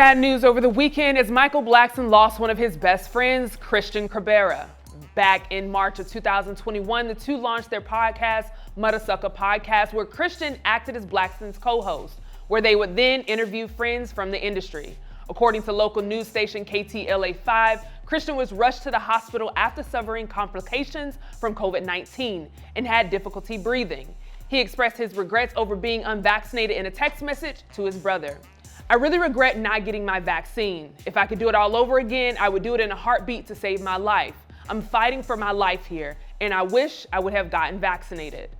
sad news over the weekend as Michael Blackson lost one of his best friends, Christian Cabrera. Back in March of 2021, the two launched their podcast, Mudasucker Podcast, where Christian acted as Blackson's co-host, where they would then interview friends from the industry. According to local news station KTLA5, Christian was rushed to the hospital after suffering complications from COVID-19 and had difficulty breathing. He expressed his regrets over being unvaccinated in a text message to his brother. "I really regret not getting my vaccine. If I could do it all over again, I would do it in a heartbeat to save my life. I'm fighting for my life here, and I wish I would have gotten vaccinated."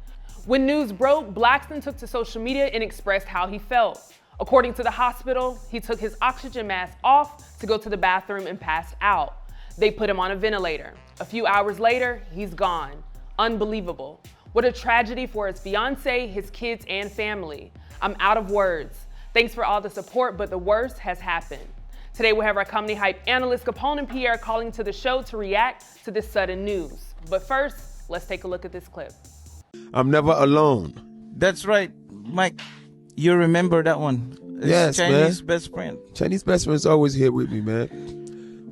When news broke, Blackson took to social media and expressed how he felt. According to the hospital, he took his oxygen mask off to go to the bathroom and passed out. They put him on a ventilator. A few hours later, he's gone. Unbelievable. What a tragedy for his fiance, his kids, and family. I'm out of words. Thanks for all the support, but the worst has happened. Today we have our comedy hype analyst Capone and Pierre calling to the show to react to this sudden news. But first, let's take a look at this clip. I'm never alone. That's right, Mike. You remember that one? It's Yes, Chinese man. best friend. Chinese best friend's always here with me, man.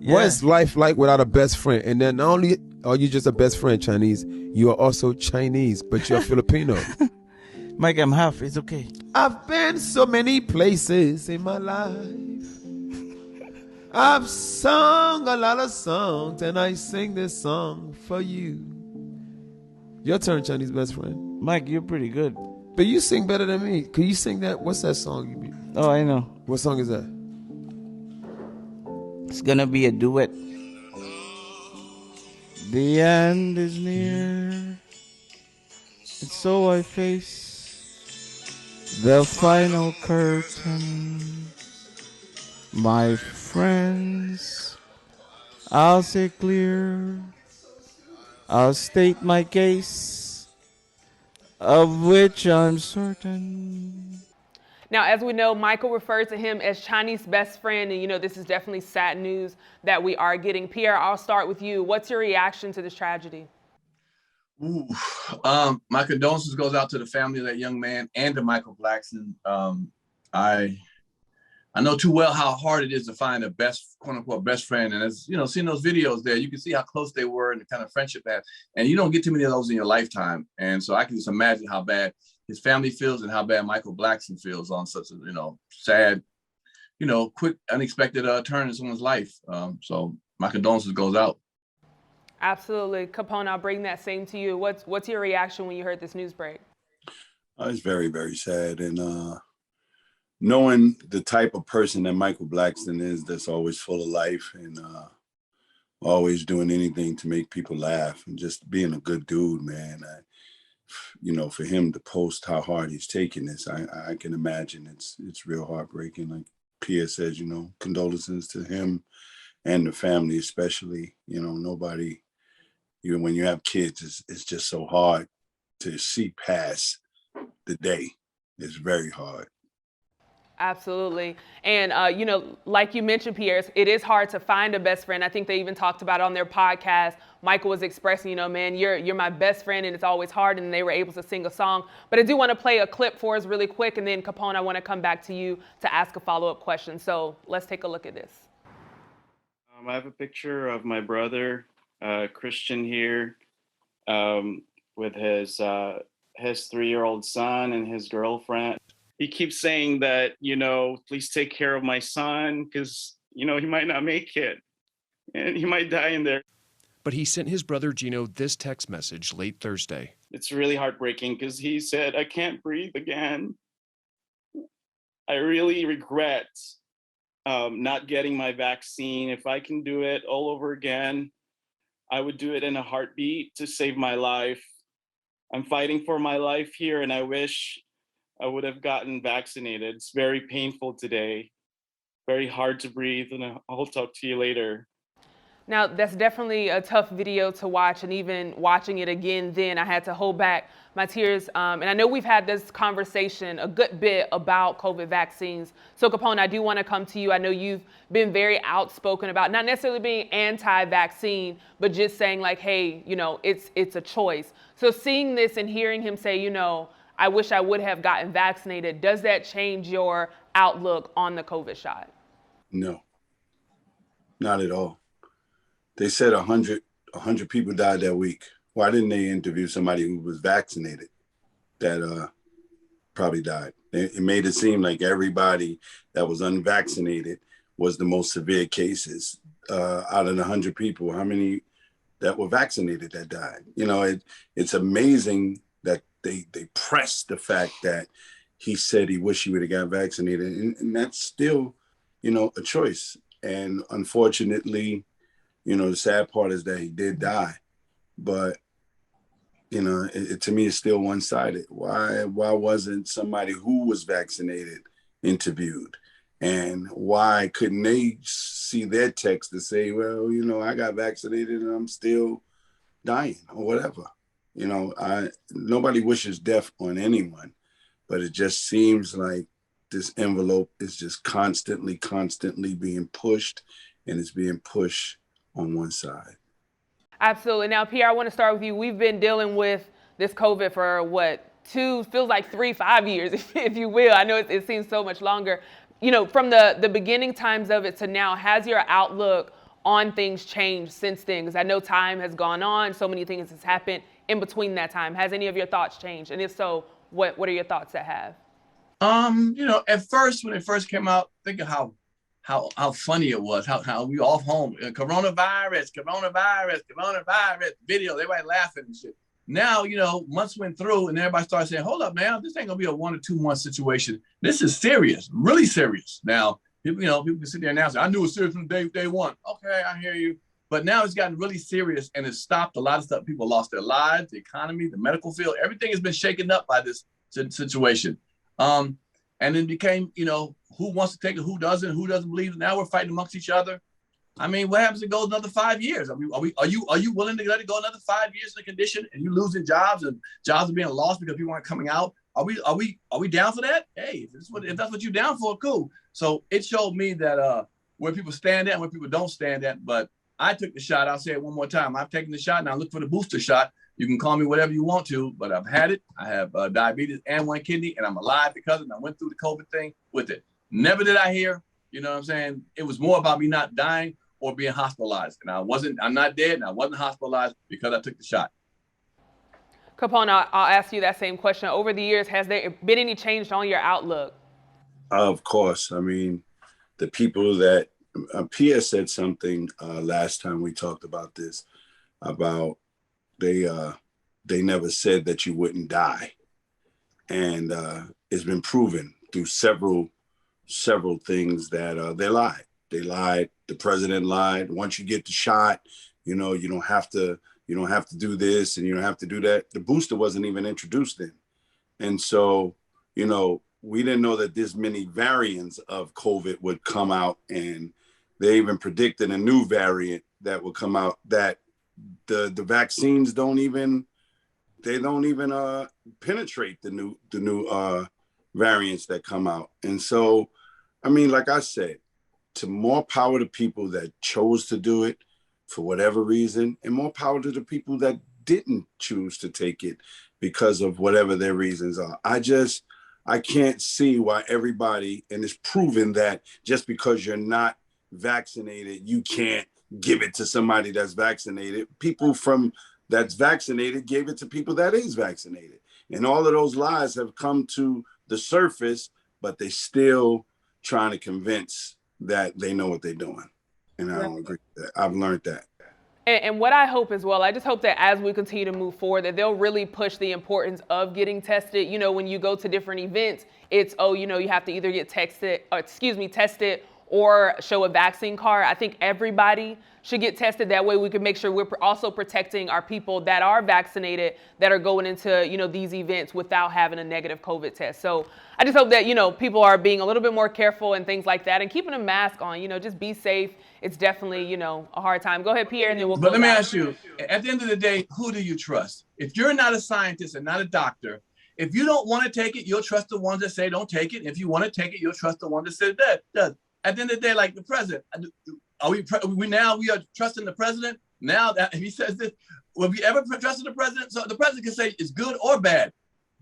Yeah. What is life like without a best friend? And then not only are you just a best friend, Chinese, you are also Chinese, but you're Filipino. Mike, I'm half. It's okay. I've been so many places in my life. I've sung a lot of songs, and I sing this song for you. Your turn, Chinese best friend. Mike, you're pretty good. But you sing better than me. Can you sing that? What's that song you mean? Oh, I know. What song is that? It's gonna be a duet. The end is near, and so I face the final curtain. My friends, I'll say clear, I'll state my case, of which I'm certain. Now, as we know, Michael referred to him as Chinese best friend, and this is definitely sad news that we are getting. Pierre, I'll start with you. What's your reaction to this tragedy? Ooh, my condolences goes out to the family of that young man and to Michael Blackson. I know too well how hard it is to find a best, quote unquote, best friend. And as seeing those videos there, you can see how close they were and the kind of friendship they had. And you don't get too many of those in your lifetime. And so I can just imagine how bad his family feels and how bad Michael Blackson feels on such a, sad, quick, unexpected turn in someone's life. So my condolences goes out. Absolutely. Capone, I'll bring that same to you. What's your reaction when you heard this news break? It's very, very sad. And knowing the type of person that Michael Blackson is, that's always full of life and always doing anything to make people laugh and just being a good dude, man. For him to post how hard he's taking this, I can imagine it's real heartbreaking. Like Pierre says, condolences to him and the family, especially. Nobody, even when you have kids, it's just so hard to see past the day. It's very hard. Absolutely. And, like you mentioned, Pierre, it is hard to find a best friend. I think they even talked about it on their podcast. Michael was expressing, man, you're my best friend and it's always hard. And they were able to sing a song. But I do want to play a clip for us really quick. And then, Capone, I want to come back to you to ask a follow-up question. So let's take a look at this. I have a picture of my brother, Christian, here with his 3-year-old son and his girlfriend. He keeps saying that, please take care of my son because, he might not make it and he might die in there. But he sent his brother Gino this text message late Thursday. It's really heartbreaking because he said, I can't breathe again. I really regret not getting my vaccine. If I can do it all over again, I would do it in a heartbeat to save my life. I'm fighting for my life here and I wish I would have gotten vaccinated. It's very painful today, very hard to breathe, and I'll talk to you later. Now, that's definitely a tough video to watch, and even watching it again then, I had to hold back my tears. And I know we've had this conversation a good bit about COVID vaccines. So, Capone, I do want to come to you. I know you've been very outspoken about not necessarily being anti-vaccine, but just saying like, hey, it's a choice. So seeing this and hearing him say, I wish I would have gotten vaccinated, does that change your outlook on the COVID shot? No, not at all. They said 100 people died that week. Why didn't they interview somebody who was vaccinated that probably died? It made it seem like everybody that was unvaccinated was the most severe cases. Out of the 100 people, how many that were vaccinated that died? You know, it's amazing that they pressed the fact that he said he wished he would have got vaccinated. And that's still, you know, a choice. And unfortunately, you know, the sad part is that he did die. But, you know, to me, it's still one-sided. Why wasn't somebody who was vaccinated interviewed? And why couldn't they see their text to say, well, you know, I got vaccinated and I'm still dying or whatever? You know, nobody wishes death on anyone, but it just seems like this envelope is just constantly being pushed, and it's being pushed on one side. Absolutely. Now, Pierre, I want to start with you. We've been dealing with this COVID for what, feels like 5 years, if you will. I know it seems so much longer. You know, from the beginning times of it to now, has your outlook on things changed since then? Because I know time has gone on, so many things has happened in between that time. Has any of your thoughts changed? And if so, what are your thoughts that have? You know, at first, when it first came out, think of how funny it was, how we off home, coronavirus, video, everybody laughing and shit. Now, you know, months went through and everybody started saying, hold up, man, this ain't gonna be a 1 or 2 month situation. This is serious, really serious. Now, people, you know, people can sit there now and say, I knew it was serious from day one. Okay, I hear you. But now it's gotten really serious and it's stopped a lot of stuff. People lost their lives, the economy, the medical field, everything has been shaken up by this situation. And it became, you know, who wants to take it, who doesn't believe it. Now we're fighting amongst each other. I mean, what happens if it goes another 5 years? Are you willing to let it go another 5 years in a condition and you losing jobs and jobs are being lost because people aren't coming out? Are we down for that? Hey, if that's what you're down for, cool. So it showed me that where people stand at and where people don't stand at. But I took the shot. I'll say it one more time. I've taken the shot. Now look for the booster shot. You can call me whatever you want to, but I've had it. I have diabetes and 1 kidney, and I'm alive because of it. I went through the COVID thing with it. Never did I hear, you know what I'm saying? It was more about me not dying or being hospitalized. And I'm not dead, and I wasn't hospitalized because I took the shot. Capone, I'll ask you that same question. Over the years, has there been any change on your outlook? Of course. I mean, the people that, Pierre said something last time we talked about this, about they never said that you wouldn't die. And it's been proven through several things that they lied. They lied. The president lied. Once you get the shot, you know, you don't have to do this and you don't have to do that. The booster wasn't even introduced then. And so, you know, we didn't know that this many variants of COVID would come out, and they even predicted a new variant that would come out that the vaccines don't even penetrate the new variants that come out. And so, I mean, like I said, to more power to people that chose to do it for whatever reason, and more power to the people that didn't choose to take it because of whatever their reasons are. I can't see why everybody, and it's proven that just because you're not vaccinated, you can't give it to somebody that's vaccinated. People from that's vaccinated gave it to people that is vaccinated. And all of those lies have come to the surface, but they still trying to convince that they know what they're doing. And I don't agree with that. I've learned that. And what I hope as well, I just hope that as we continue to move forward, that they'll really push the importance of getting tested. You know, when you go to different events, it's, you know, you have to either get tested or show a vaccine card. I think everybody should get tested. That way we can make sure we're also protecting our people that are vaccinated, that are going into, you know, these events without having a negative COVID test. So I just hope that, you know, people are being a little bit more careful and things like that, and keeping a mask on, you know, just be safe. It's definitely, you know, a hard time. Go ahead, Pierre, and then we'll But let me ask you, at the end of the day, who do you trust? If you're not a scientist and not a doctor, if you don't want to take it, you'll trust the ones that say don't take it. If you want to take it, you'll trust the ones that say that does. At the end of the day, like the president, we are trusting the president now that if he says this, will we ever trust the president? So the president can say it's good or bad.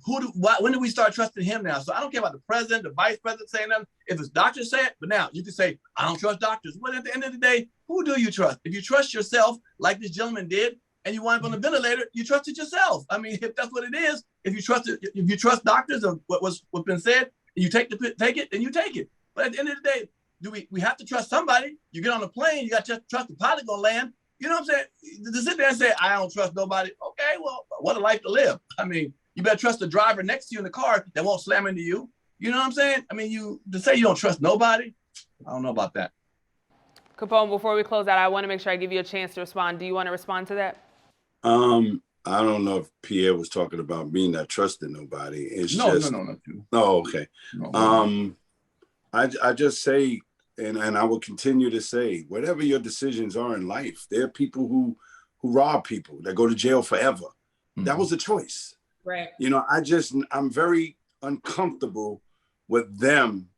when do we start trusting him now? So I don't care about the president, the vice president saying nothing. If it's doctors say it, but now you can say, I don't trust doctors. Well, at the end of the day, who do you trust? If you trust yourself, like this gentleman did, and you wind up on a ventilator, you trusted yourself. I mean, if that's what it is, if you trust doctors of what's been said, and you take it, then you take it. But at the end of the day, we have to trust somebody. You get on a plane, you got to trust the pilot gonna land. You know what I'm saying? To sit there and say, I don't trust nobody. Okay, well, what a life to live. I mean, you better trust the driver next to you in the car that won't slam into you. You know what I'm saying? I mean, to say you don't trust nobody, I don't know about that. Capone, before we close out, I want to make sure I give you a chance to respond. Do you want to respond to that? I don't know if Pierre was talking about me not trusting nobody. It's No. Oh, okay. No. I just say, and I will continue to say, whatever your decisions are in life, there are people who rob people that go to jail forever. Mm-hmm. That was a choice. Right. You know, I'm very uncomfortable with them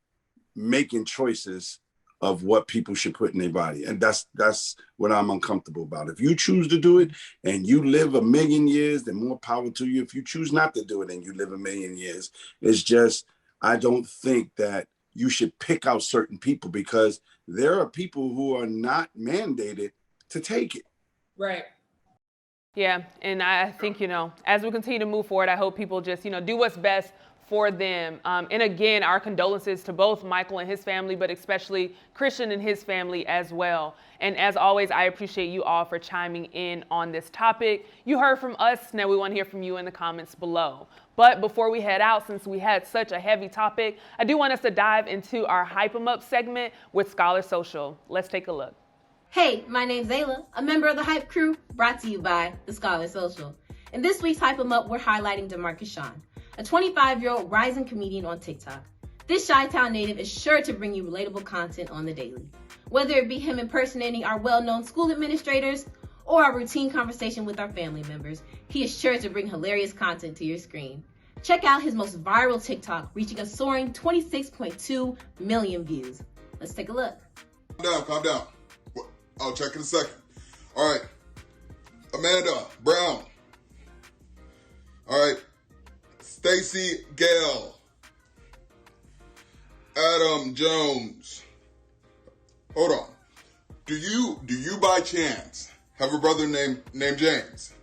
making choices of what people should put in their body. And that's what I'm uncomfortable about. If you choose to do it and you live 1,000,000 years, then more power to you. If you choose not to do it and you live 1,000,000 years, it's just, I don't think that you should pick out certain people, because there are people who are not mandated to take it. Right. Yeah, and I think, as we continue to move forward, I hope people just, do what's best for them. And again, our condolences to both Michael and his family, but especially Christian and his family as well. And as always, I appreciate you all for chiming in on this topic. You heard from us, now we want to hear from you in the comments below. But before we head out, since we had such a heavy topic, I do want us to dive into our Hype 'em Up segment with Scholar Social. Let's take a look. Hey, my name's Ayla, a member of the Hype Crew, brought to you by the Scholar Social. In this week's Hype 'em Up, we're highlighting DeMarcus Sean, a 25-year-old rising comedian on TikTok. This Chi-Town native is sure to bring you relatable content on the daily. Whether it be him impersonating our well-known school administrators or our routine conversation with our family members, he is sure to bring hilarious content to your screen. Check out his most viral TikTok, reaching a soaring 26.2 million views. Let's take a look. Calm down. I'll check in a second. All right. Amanda Brown. All right. Stacy Gale. Adam Jones. Hold on. Do you by chance have a brother named James?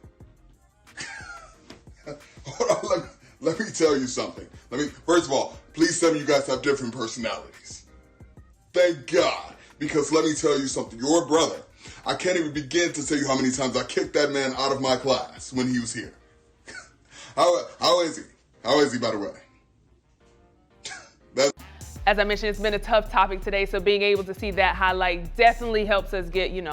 Hold on, let me tell you something. First of all, please tell me you guys have different personalities. Thank God. Because let me tell you something, your brother, I can't even begin to tell you how many times I kicked that man out of my class when he was here. How is he? How is he, by the way? As I mentioned, it's been a tough topic today, so being able to see that highlight definitely helps us get, in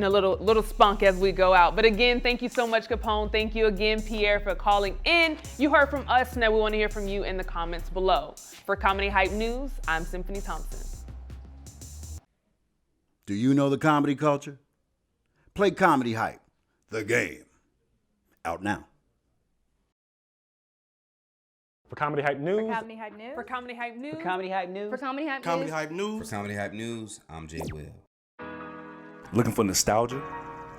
a little spunk as we go out. But again, thank you so much, Capone. Thank you again, Pierre, for calling in. You heard from us, now we want to hear from you in the comments below. For Comedy Hype News, I'm Symphony Thompson. Do you know the comedy culture? Play Comedy Hype, the game. Out now. For Comedy Hype News. For Comedy Hype News. For Comedy Hype News. For Comedy Hype News. For Comedy Hype News. Comedy Hype News. For Comedy Hype News, I'm Jay Will. Looking for nostalgia?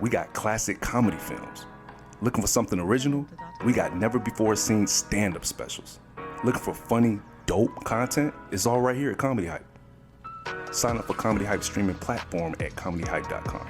We got classic comedy films. Looking for something original? We got never-before-seen stand-up specials. Looking for funny, dope content? It's all right here at Comedy Hype. Sign up for Comedy Hype streaming platform at comedyhype.com.